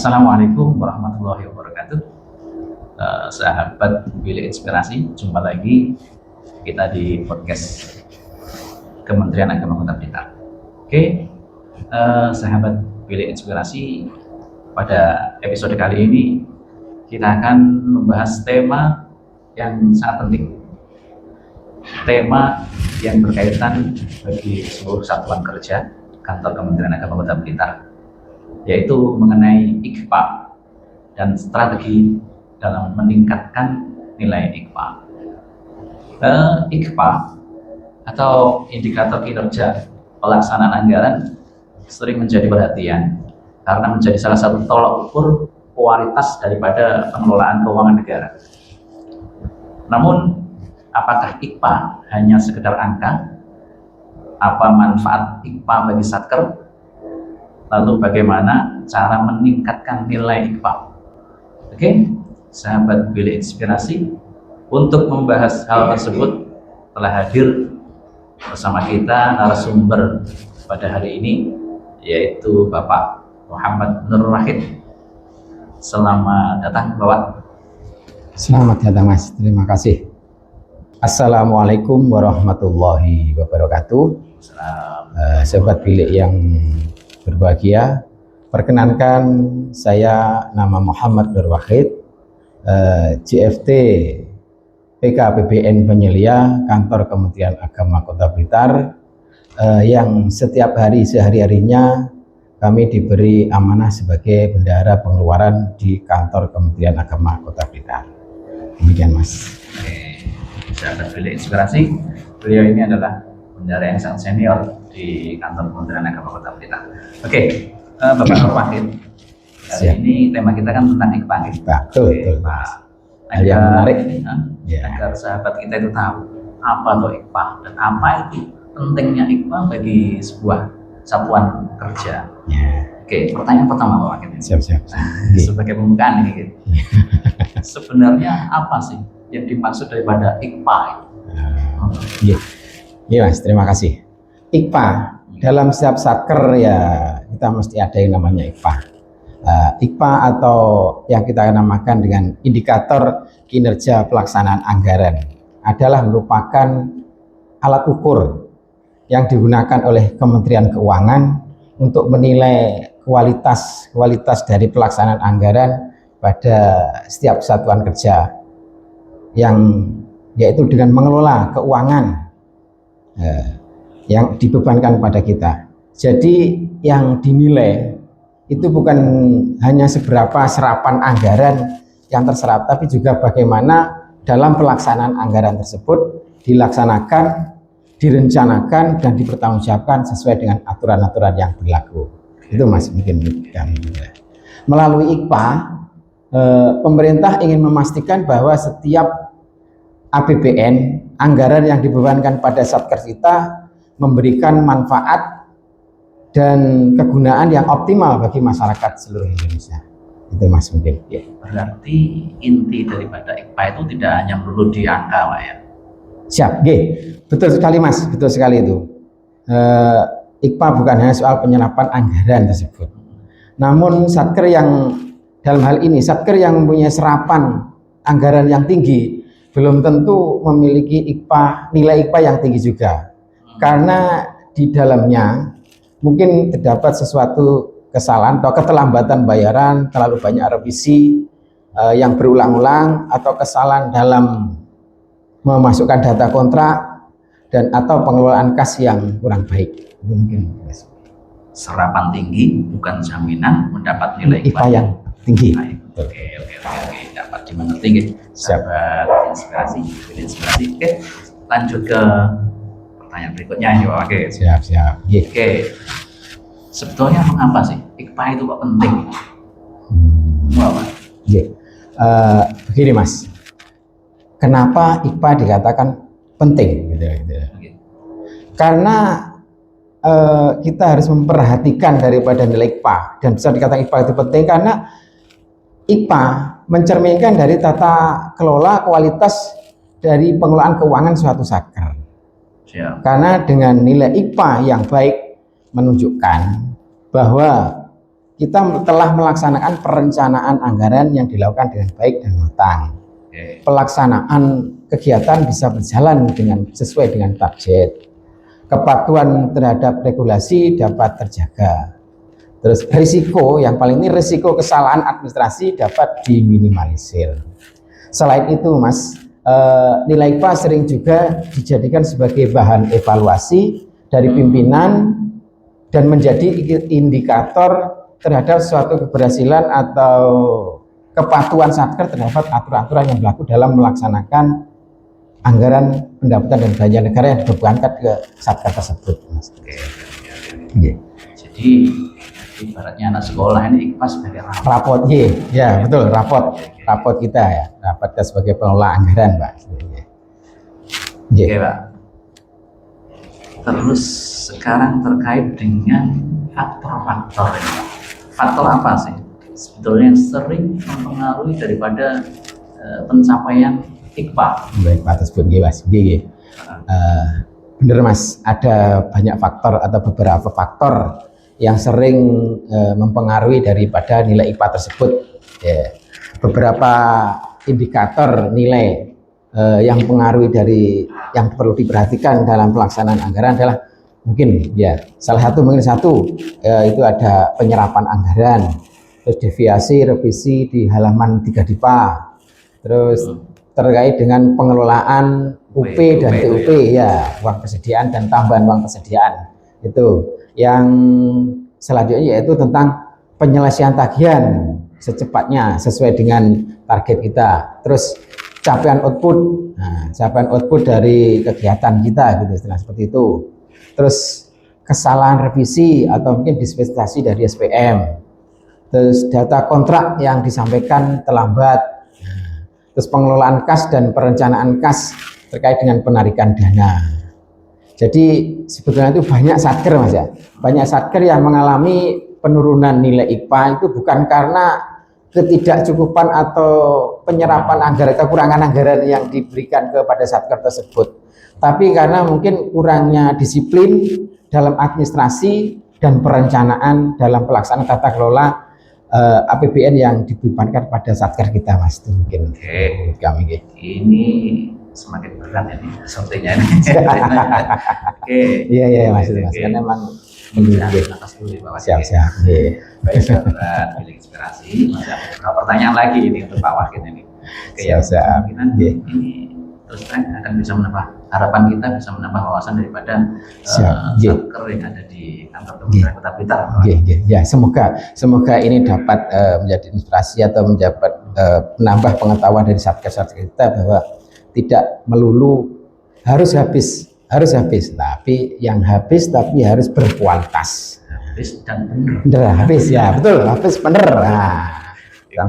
Assalamualaikum warahmatullahi wabarakatuh. Sahabat Bilik Inspirasi, jumpa lagi kita di podcast Kementerian Agama Kota Blitar. Oke, sahabat Bilik Inspirasi, pada episode kali ini kita akan membahas tema yang sangat penting, tema yang berkaitan bagi seluruh satuan kerja kantor Kementerian Agama Kota Blitar, yaitu mengenai IKPA dan strategi dalam meningkatkan nilai IKPA. IKPA atau indikator kinerja pelaksanaan anggaran sering menjadi perhatian karena menjadi salah satu tolak ukur kualitas daripada pengelolaan keuangan negara. Namun, apakah IKPA hanya sekedar angka? Apa manfaat IKPA bagi Satker? Lalu bagaimana cara meningkatkan nilai IKPA? Oke, sahabat Bilik Inspirasi, untuk membahas hal tersebut telah hadir bersama kita narasumber pada hari ini, yaitu Bapak Muhammad Nur Wahid. Selamat datang, Bapak. Selamat datang, Mas. Terima kasih. Assalamualaikum warahmatullahi wabarakatuh. Sahabat Bilik yang berbahagia, perkenankan saya nama Muhammad Nur Wahid, JFT PKPBN Penyelia Kantor Kementerian Agama Kota Blitar, yang setiap hari sehari-harinya kami diberi amanah sebagai bendahara pengeluaran di Kantor Kementerian Agama Kota Blitar. Demikian, Mas. Oke, sahabat Bilik Inspirasi, beliau ini adalah bendahara yang sangat senior di Kantor Kementerian Agama Kota Blitar. Oke, Bapak Nur Wahid, hari ini tema kita kan tentang IKPA. Betul, Pak. Hal yang menarik, agar sahabat kita itu tahu apa itu IKPA dan apa itu pentingnya IKPA bagi sebuah satuan kerja. Oke, pertanyaan pertama Pak Wahid. Siap. Sebagai pembukaan ini, gitu. Sebenarnya apa sih yang dimaksud daripada IKPA? Iya, Mas, terima kasih. IKPA dalam setiap satker ya kita mesti ada yang namanya IKPA. IKPA atau yang kita namakan dengan indikator kinerja pelaksanaan anggaran adalah merupakan alat ukur yang digunakan oleh Kementerian Keuangan untuk menilai kualitas dari pelaksanaan anggaran pada setiap satuan kerja, yang yaitu dengan mengelola keuangan yang dibebankan pada kita. Jadi yang dinilai itu bukan hanya seberapa serapan anggaran yang terserap, tapi juga bagaimana dalam pelaksanaan anggaran tersebut dilaksanakan, direncanakan, dan dipertanggungjawabkan sesuai dengan aturan-aturan yang berlaku. Itu Mas, mungkin melalui IKPA pemerintah ingin memastikan bahwa setiap APBN, anggaran yang dibebankan pada satker kita, memberikan manfaat dan kegunaan yang optimal bagi masyarakat seluruh Indonesia. Itu Mas, mungkin. Ya, berarti inti daripada IKPA itu tidak hanya melulu di angka, Pak, ya? Siap, betul sekali Mas, betul sekali itu. IKPA bukan hanya soal penyerapan anggaran tersebut. Namun satker yang dalam hal ini, satker yang mempunyai serapan anggaran yang tinggi, belum tentu memiliki nilai IKPA yang tinggi juga. Karena di dalamnya mungkin terdapat sesuatu kesalahan atau keterlambatan bayaran, terlalu banyak revisi yang berulang-ulang, atau kesalahan dalam memasukkan data kontrak, dan atau pengelolaan kas yang kurang baik. Mungkin serapan tinggi bukan jaminan mendapat nilai IKPA yang tinggi. Oke, dapat dimengerti, gitu. Sahabat inspirasi. Oke, lanjut ke pertanyaan berikutnya ini, Pak. Oke, siap. Oke, sebetulnya mengapa sih IKPA itu kok penting? Mengapa? Begini Mas, kenapa IKPA dikatakan penting? Gitu. Karena kita harus memperhatikan daripada nilai IKPA, dan bisa dikatakan IKPA itu penting karena IKPA mencerminkan dari tata kelola kualitas dari pengelolaan keuangan suatu satker. Karena dengan nilai IKPA yang baik menunjukkan bahwa kita telah melaksanakan perencanaan anggaran yang dilakukan dengan baik dan matang. Pelaksanaan kegiatan bisa berjalan sesuai dengan target. Kepatuhan terhadap regulasi dapat terjaga. Terus risiko, yang paling ini risiko kesalahan administrasi dapat diminimalisir. Selain itu Mas, nilai IPA sering juga dijadikan sebagai bahan evaluasi dari pimpinan dan menjadi indikator terhadap suatu keberhasilan atau kepatuhan Satker terhadap aturan-aturan yang berlaku dalam melaksanakan anggaran pendapatan dan belanja negara yang dibebankan ke Satker tersebut. Jadi ibaratnya anak sekolah ini IPA sebagai rapot, ya betul, rapot kita ya, rapot sebagai pengelola anggaran, Pak. Oke, Pak. Terus sekarang terkait dengan faktor-faktor ini, Pak. Faktor apa sih sebetulnya yang sering mempengaruhi daripada pencapaian IKPA? Baik, Pak tersebut, Mas. Bener Mas, ada banyak faktor atau beberapa faktor yang sering mempengaruhi daripada nilai IPA tersebut. Beberapa indikator nilai yang mempengaruhi dari yang perlu diperhatikan dalam pelaksanaan anggaran adalah mungkin salah satu itu ada penyerapan anggaran, terus deviasi revisi di halaman 3 DIPA, terus terkait dengan pengelolaan UP dan TUP uang persediaan dan tambahan uang persediaan. Itu yang selanjutnya yaitu tentang penyelesaian tagihan secepatnya sesuai dengan target kita. Terus capaian output dari kegiatan kita gitu, istilah seperti itu. Terus kesalahan revisi atau mungkin dispensasi dari SPM. Terus data kontrak yang disampaikan terlambat. Terus pengelolaan kas dan perencanaan kas terkait dengan penarikan dana. Jadi sebetulnya itu banyak satker Mas ya. Banyak satker yang mengalami penurunan nilai IPA itu bukan karena ketidakcukupan atau penyerapan anggaran, kekurangan anggaran yang diberikan kepada satker tersebut, tapi karena mungkin kurangnya disiplin dalam administrasi dan perencanaan dalam pelaksanaan tata kelola APBN yang dibebankan pada satker kita, Mas. Itu mungkin kami. Ini semakin berat ini sepertinya ini. Iya Mas, karena memang siap. Baik, sahabat Bilik Inspirasi, masih ada beberapa pertanyaan lagi ini untuk Pak Wakil ini. Kemungkinan ini terus terang akan bisa menambah harapan kita, bisa menambah wawasan daripada satker yang ada di kantor Kementerian Kota Blitar. Ya, semoga ini dapat menjadi inspirasi atau menambah pengetahuan dari satker kita bahwa tidak melulu harus habis, tapi yang habis tapi harus berkualitas. Habis dan benar. Habis betul, habis benar.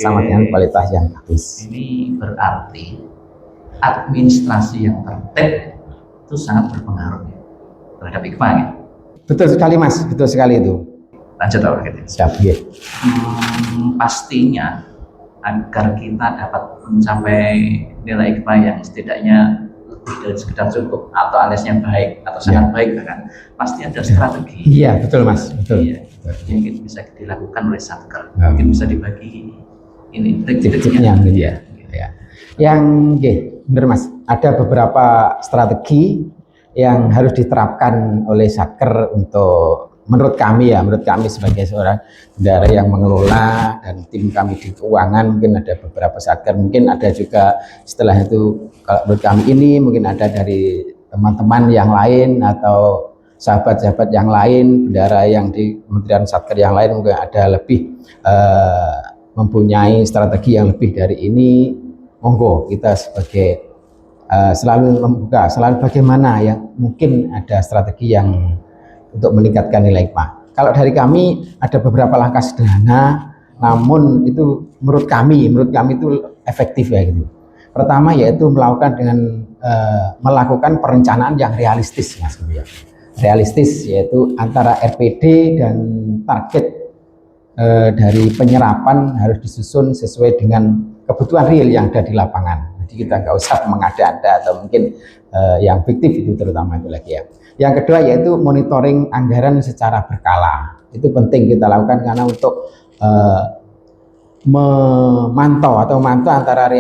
Sama dengan kualitas yang habis. Ini berarti administrasi yang tertib itu sangat berpengaruh terhadap IKPA ya? Betul sekali Mas, betul sekali itu. Lanjut Pak Wakil. Siap. Pastinya agar kita dapat mencapai nilai IKPA yang setidaknya lebih dari sekedar cukup atau aliasnya baik atau sangat baik bahkan, pasti ada strategi. Iya betul Mas, betul. Yang bisa dilakukan oleh satker. Mungkin bisa dibagi ini trik-triknya. Yang benar Mas, ada beberapa strategi yang harus diterapkan oleh satker untuk menurut kami sebagai seorang bendahara yang mengelola dan tim kami di keuangan, mungkin ada beberapa satker, mungkin ada juga setelah itu kalau menurut kami ini mungkin ada dari teman-teman yang lain atau sahabat-sahabat yang lain, bendahara yang di Kementerian Satker yang lain mungkin ada lebih mempunyai strategi yang lebih dari ini. Monggo kita sebagai selalu membuka, selalu bagaimana yang mungkin ada strategi yang untuk meningkatkan nilai IPA. Kalau dari kami ada beberapa langkah sederhana, namun itu menurut kami itu efektif ya gitu. Pertama yaitu melakukan melakukan perencanaan yang realistis Mas. Realistis yaitu antara RPD dan target dari penyerapan harus disusun sesuai dengan kebutuhan real yang ada di lapangan. Jadi kita nggak usah mengada-ada atau mungkin yang fiktif itu terutama itu lagi ya. Yang kedua yaitu monitoring anggaran secara berkala. Itu penting kita lakukan karena untuk memantau antara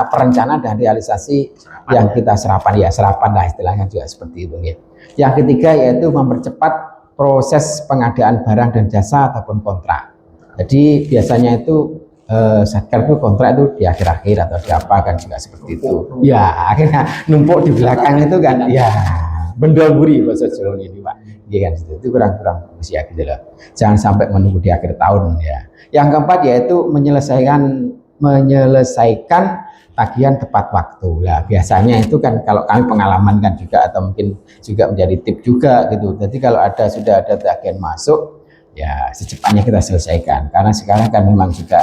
perencanaan dan realisasi Serapan, yang kita serapan lah istilahnya juga seperti itu ya. Yang ketiga yaitu mempercepat proses pengadaan barang dan jasa ataupun kontrak. Jadi biasanya itu satker itu kontrak itu di akhir-akhir atau di apa kan juga seperti itu. Ya akhirnya numpuk di belakang itu kan ya bendol buri bahasa Jawa ini Pak. Iya kan itu kurang usia gitu loh. Jangan sampai menunggu di akhir tahun ya. Yang keempat yaitu menyelesaikan tagihan tepat waktu. Lah biasanya itu kan kalau kami pengalaman kan juga atau mungkin juga menjadi tip juga gitu. Jadi kalau sudah ada tagihan masuk ya secepatnya kita selesaikan karena sekarang kan memang juga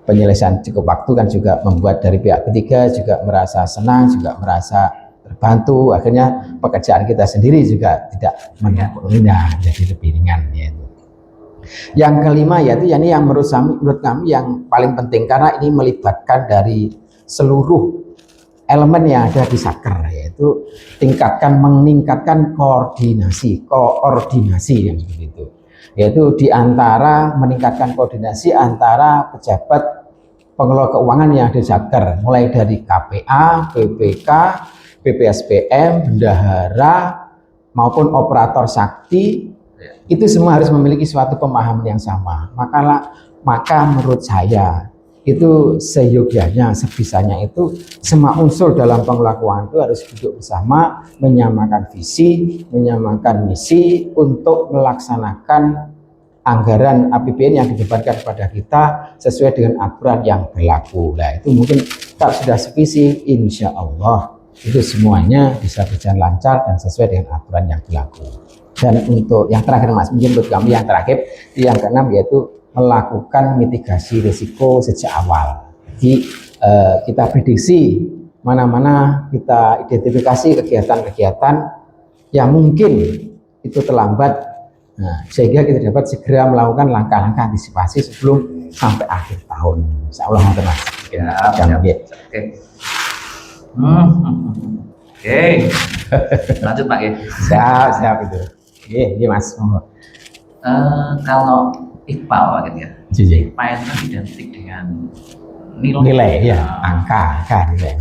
penyelesaian cukup waktu kan juga membuat dari pihak ketiga juga merasa senang, juga merasa terbantu, akhirnya pekerjaan kita sendiri juga tidak menumpuk jadi lebih ringan yaitu. Yang kelima yaitu yang menurut kami yang paling penting karena ini melibatkan dari seluruh elemen yang ada di satker, yaitu meningkatkan koordinasi yang begitu, yaitu meningkatkan koordinasi antara pejabat pengelola keuangan yang ada di satker, mulai dari KPA, BPK, BPSPM, bendahara maupun operator sakti. Itu semua harus memiliki suatu pemahaman yang sama. Maka menurut saya itu seyogyanya, sebisanya itu semua unsur dalam pengelola keuangan itu harus duduk bersama, menyamakan visi, menyamakan misi untuk melaksanakan anggaran APBN yang dibebankan kepada kita sesuai dengan aturan yang berlaku. Nah itu mungkin kalau sudah sevisi, insya Allah itu semuanya bisa berjalan lancar dan sesuai dengan aturan yang berlaku. Dan untuk yang terakhir Mas, mungkin menurut kami yang terakhir, yang keenam yaitu melakukan mitigasi risiko sejak awal. Jadi kita prediksi mana-mana kita identifikasi kegiatan-kegiatan yang mungkin itu terlambat, sehingga kita dapat segera melakukan langkah-langkah antisipasi sebelum sampai akhir tahun. Insya Allah Mas. Oke. Lanjut Pak ya. Siap itu. Iya Mas. Kalau IKPA gitu ya. IKPA itu identik dengan nilai ya, angka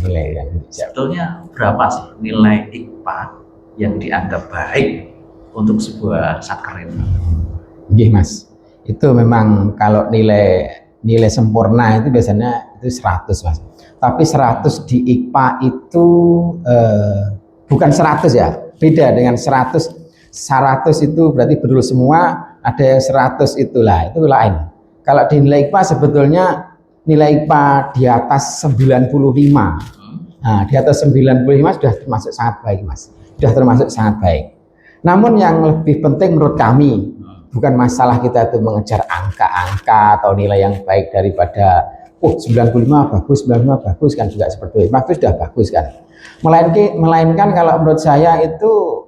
nilai ya. Sebetulnya berapa sih nilai IKPA yang dianggap baik untuk sebuah satker ini? Iya Mas. Itu memang kalau nilai sempurna itu biasanya itu 100 Mas. Tapi 100 di IKPA itu bukan 100 ya. Beda dengan 100 itu berarti betul semua, ada yang 100 itu lain. Kalau di nilai IKPA sebetulnya nilai IKPA di atas 95. Nah, di atas 95 sudah termasuk sangat baik Mas. Sudah termasuk sangat baik. Namun yang lebih penting menurut kami bukan masalah kita itu mengejar angka-angka atau nilai yang baik daripada 95 bagus kan juga seperti itu. Itu sudah bagus kan. Melainkan kalau menurut saya itu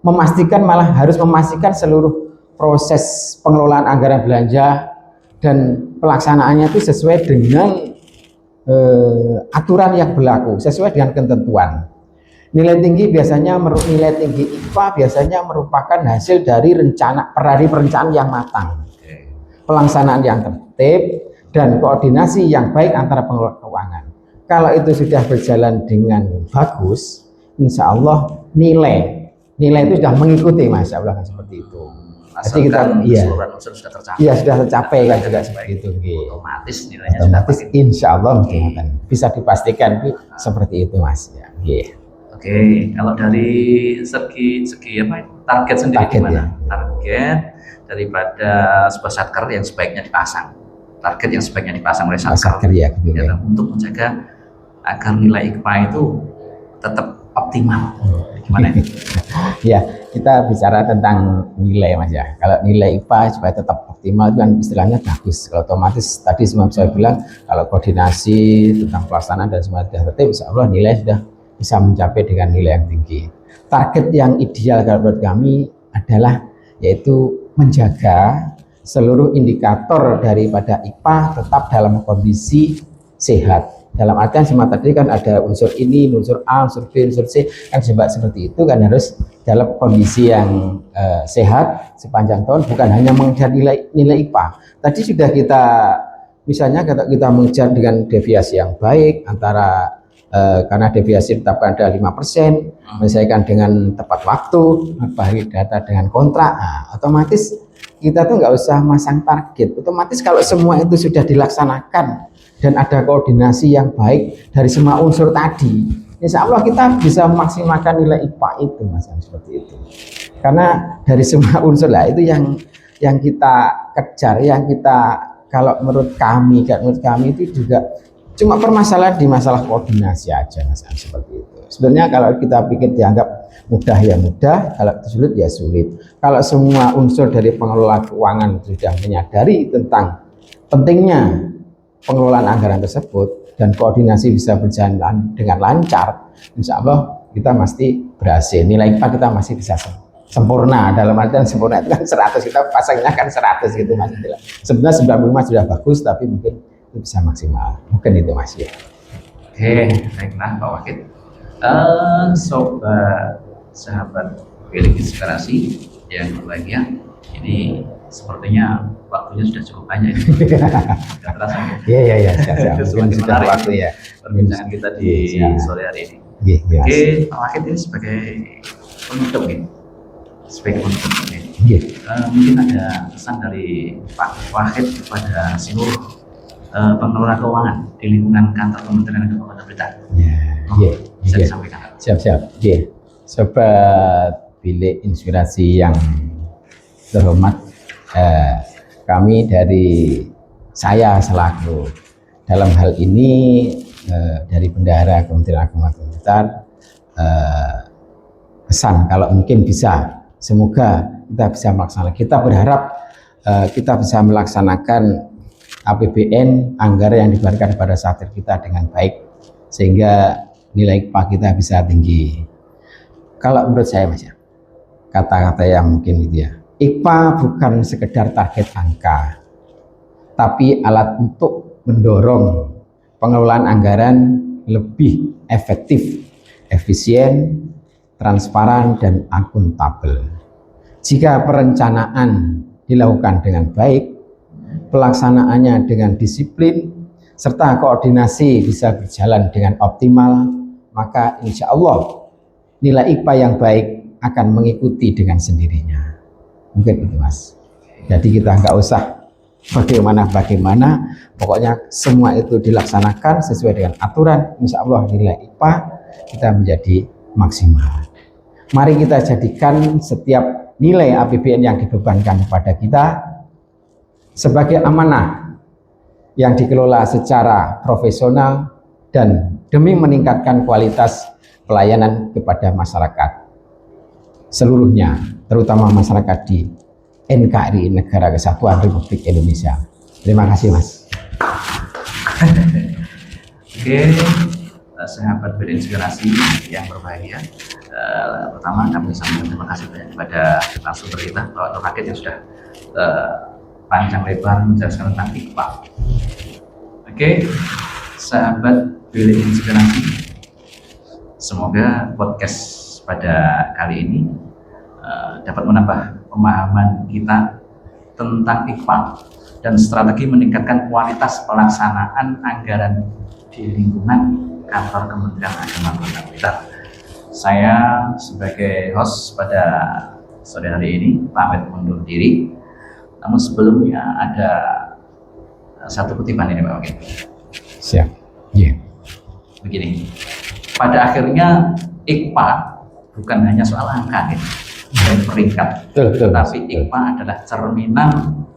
harus memastikan seluruh proses pengelolaan anggaran belanja dan pelaksanaannya itu sesuai dengan aturan yang berlaku, sesuai dengan ketentuan. Nilai tinggi IKPA biasanya merupakan hasil dari perencanaan yang matang, pelaksanaan yang tertib dan koordinasi yang baik antara pengelola keuangan. Kalau itu sudah berjalan dengan bagus, insya Allah nilai itu sudah mengikuti Mas, Allah kan seperti itu. Jadi kita sudah tercapai. Iya sudah tercapai kan juga seperti itu. Otomatis nilainya otomatis insya Allah bisa dipastikan itu seperti itu Mas. Ya. Oke, kalau dari segi apa target sendiri gimana? Target daripada sebuah satker yang sebaiknya dipasang. Target yang sebaiknya dipasang oleh satker ya, untuk menjaga agar nilai IKPA itu tetap optimal. Gimana ini? Ya, kita bicara tentang nilai Mas ya. Kalau nilai IKPA supaya tetap optimal itu kan istilahnya bagus. Kalau otomatis tadi semua saya bilang kalau koordinasi tentang pelaksanaan dan semua sudah tertib, insya Allah nilai sudah bisa mencapai dengan nilai yang tinggi. Target yang ideal kalau menurut kami adalah yaitu menjaga seluruh indikator daripada IKPA tetap dalam kondisi sehat. Dalam artian semua tadi kan ada unsur ini, unsur A, unsur B, unsur C, kan seperti itu kan harus dalam kondisi yang sehat sepanjang tahun, bukan hanya mengejar nilai IPA. Tadi sudah kita misalnya kita mengejar dengan deviasi yang baik antara karena deviasi tetapkan ada 5%, menyelesaikan dengan tepat waktu, hari data dengan kontrak, otomatis kita tuh nggak usah masang target. Otomatis kalau semua itu sudah dilaksanakan dan ada koordinasi yang baik dari semua unsur tadi, insya Allah kita bisa memaksimalkan nilai IPA itu, Mas, seperti itu. Karena dari semua unsur lah itu yang kita kejar, yang kita kalau menurut kami itu juga cuma permasalahan di masalah koordinasi aja, Mas, seperti itu. Sebenarnya kalau kita pikir dianggap mudah ya mudah, kalau sulit ya sulit. Kalau semua unsur dari pengelola keuangan sudah menyadari tentang pentingnya pengelolaan anggaran tersebut dan koordinasi bisa berjalan dengan lancar, insya Allah kita pasti berhasil. Nilai IPA kita masih bisa sempurna. Dalam artian sempurna itu kan 100, kita pasangnya kan 100 gitu, Mas. Sebenarnya 95 sudah bagus, tapi mungkin itu bisa maksimal. Mungkin itu, Mas, ya. Oke, baiklah Pak Wahid. Sobat sahabat Bilik Inspirasi yang berbahagia, ini sepertinya waktunya sudah cukup banyak. Tidak terasa. Iya. Mungkin sudah menarik waktu ya perbincangan kita di sore hari ini. Iya, Oke, Pak Wahid ini sebagai penutup nih. Mungkin ada pesan dari Pak Wahid kepada seluruh pengelola keuangan di lingkungan kantor Kementerian Agama Kota Blitar. Bisa disampaikan. Siap. Sobat Bilik Inspirasi yang terhormat, kami dari saya selaku dalam hal ini dari Bendahara Kementerian Agama Kota Blitar, pesan kalau mungkin bisa, semoga kita bisa melaksanakan. Kita berharap kita bisa melaksanakan APBN, anggaran yang diberikan pada saat kita dengan baik, sehingga nilai IPA kita bisa tinggi. Kalau menurut saya, Mas, ya, kata-kata yang mungkin gitu ya, IPA bukan sekedar target angka, tapi alat untuk mendorong pengelolaan anggaran lebih efektif, efisien, transparan, dan akuntabel. Jika perencanaan dilakukan dengan baik, pelaksanaannya dengan disiplin, serta koordinasi bisa berjalan dengan optimal, maka insya Allah nilai IPA yang baik akan mengikuti dengan sendirinya. Mungkin itu, Mas. Jadi kita nggak usah bagaimana, pokoknya semua itu dilaksanakan sesuai dengan aturan, insya Allah nilai IPA kita menjadi maksimal. Mari kita jadikan setiap nilai APBN yang dibebankan kepada kita sebagai amanah yang dikelola secara profesional dan demi meningkatkan kualitas pelayanan kepada masyarakat seluruhnya, terutama masyarakat di NKRI, Negara Kesatuan Republik Indonesia. Terima kasih, Mas. Oke, sahabat berinspirasi yang berbahagia. Pertama kami sampaikan terima kasih banyak kepada narasumber kita, Pak Wahid yang sudah panjang lebar menjelaskan tentang IPA. Oke, sahabat Bilik Inspirasi, semoga podcast pada kali ini dapat menambah pemahaman kita tentang IPA dan strategi meningkatkan kualitas pelaksanaan anggaran di lingkungan kantor Kementerian Agama Kota Blitar. Saya sebagai host pada sore hari ini pamit undur diri. Namun sebelumnya ada satu kutipan ini, Pak Wahid. Siap. Yeah. Begini, pada akhirnya IPA bukan hanya soal angka gitu, dan peringkat, Betul. tapi IPA adalah cerminan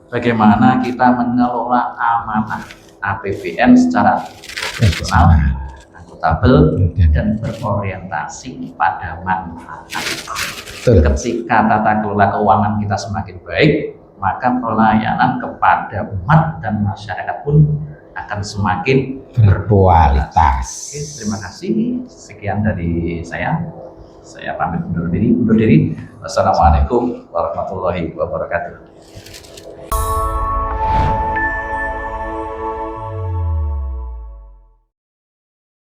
bagaimana kita mengelola amanah APBN secara profesional, akuntabel, dan berorientasi pada manfaat. Ketika tata kelola keuangan kita semakin baik, maka pelayanan kepada umat dan masyarakat pun akan semakin berkualitas. Oke, terima kasih. Sekian dari saya. Saya pamit undur diri. Wassalamualaikum warahmatullahi wabarakatuh.